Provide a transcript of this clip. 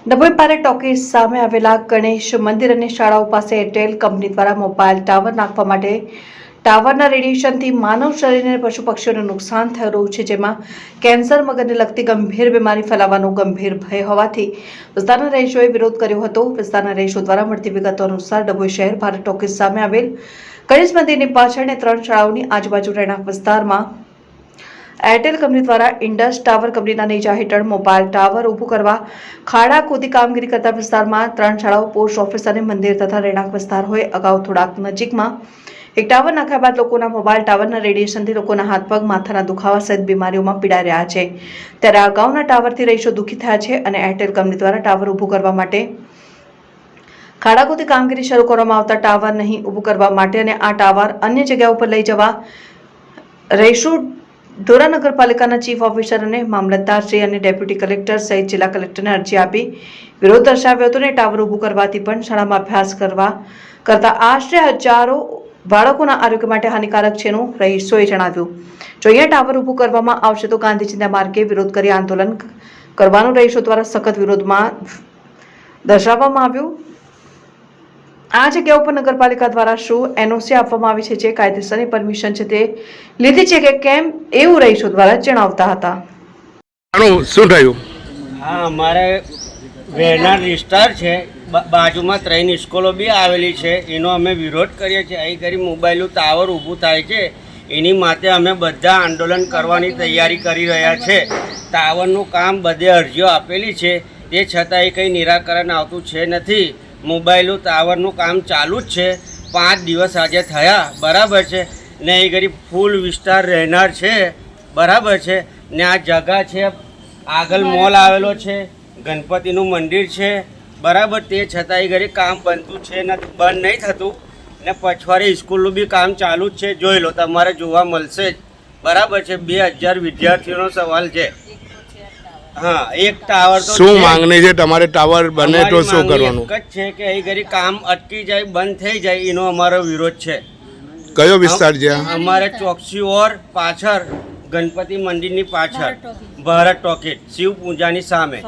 Dabhoi પારે talkies સામે આવેલા ગણેશ મંદિર અને શાળાઓ પાસે એરટેલ કંપની દ્વારા મોબાઈલ ટાવર નાખવા માટે ટાવરના રેડિયેશનથી માનવ શરીરને પશુ પક્ષીઓને નુકસાન થઈ રહ્યું છે, જેમાં કેન્સર મગજને લગતી ગંભીર બીમારી ફેલાવાનો ગંભીર ભય હોવાથી વિસ્તારના રહીશોએ વિરોધ કર્યો હતો। વિસ્તારના રહીશો દ્વારા મળતી વિગતો અનુસાર ડભોઈ શહેર ભારત ટોકીઝ સામે આવેલ ગણેશ મંદિરની પાછળની 3 શાળાઓની આજુબાજુ રહેણાંક વિસ્તારમાં एयरटेल कंपनी द्वारा इंडस टावर कंपनीना નેજા હેઠળ મોબાઈલ ટાવર ઊભું કરવા ખાડા ખોદી કામગીરી કરતા વિસ્તારમાં 3 શાળાઓ, પોસ્ટ ઓફિસ અને મંદિર તથા રહેણાંક વિસ્તાર હોય અગાઉ થોડાક નજીકમાં એક ટાવર નાખ્યા બાદ લોકોના મોબાઈલ ટાવરના રેડિયેશનથી લોકોના હાથ પગ માથાના દુખાવા સહિત બીમારીઓમાં પીડાઈ રહ્યા છે। ત્યારે અગાઉના ટાવરથી રહીશો દુઃખી થયા છે અને એરટેલ કંપની દ્વારા ટાવર ઊભું કરવા માટે ખાડા ખોદી કામગીરી શરૂ કરવામાં આવતા ટાવર નહીં ઊભું કરવા માટે અને આ ટાવર અન્ય જગ્યાઓ પર લઈ જવા રહીશો ધોરા નગરપાલિકાના ચીફ ઓફિસર અને મામલતદારશ્રી અને ડેપ્યુટી કલેક્ટર સહિત જિલ્લા કલેક્ટરને અરજી આપી વિરોધ દર્શાવ્યો હતો અને ટાવર ઊભું કરવાથી પણ શાળામાં અભ્યાસ કરતા આશરે હજારો બાળકોના આરોગ્ય માટે હાનિકારક છેનું રહીશોએ જણાવ્યું। જો અહીંયા ટાવર ઊભું કરવામાં આવશે તો ગાંધી ચિંતા માર્ગે વિરોધ કરી આંદોલન કરવાનું રહીશો દ્વારા સખત વિરોધમાં દર્શાવવામાં આવ્યું। આ જગ્યા ઉપર નગરપાલિકા દ્વારા શું એનઓસી આપવામાં આવી છે, જે કાયદેસરની પરમિશન છે તે લીધી છે કે કેમ, એવું રહીશો દ્વારા જણાવતા હતા। શું થયું? હા, અમારે વેરનાર વિસ્તાર છે, બાજુમાં 3 સ્કૂલો બી આવેલી છે, એનો અમે વિરોધ કરીએ છીએ। અહીં કરી મોબાઈલનું ટાવર ઊભું થાય છે, એની માટે અમે બધા આંદોલન કરવાની તૈયારી કરી રહ્યા છે। ટાવરનું કામ બધે અરજીઓ આપેલી છે, તે છતાં કંઈ નિરાકરણ આવતું છે નથી। મોબાઈલનું ટાવરનું કામ ચાલુ જ છે, 5 દિવસ આજે થયા, બરાબર છે ને। એ ગરીબ ફૂલ વિસ્તાર રહેનાર છે, બરાબર છે ને। આ જગા છે, આગળ મોલ આવેલો છે, ગણપતિનું મંદિર છે, બરાબર। તે છતાં એ ગરીબ કામ બનતું છે ને, બંધ નહીં થતું ને। પછવાડી સ્કૂલનું બી કામ ચાલુ જ છે, જોઈ લો, તમારે જોવા મળશે જ, બરાબર છે। 2000 વિદ્યાર્થીઓનો સવાલ છે। હા, એક ટાવર તો શું માંગણી છે તમારે? ટાવર બને તો શું કરવાનું? એક જ છે કે અહીં ઘડી કામ અટકી જાય, બંધ થઈ જાય, એનો અમારો વિરોધ છે। કયો વિસ્તાર છે? અમારે ચોકસી ઓર પાછળ, ગણપતિ મંદિરની પાછળ, ભારત ટોકીઝ શિવ પૂજાની સામે।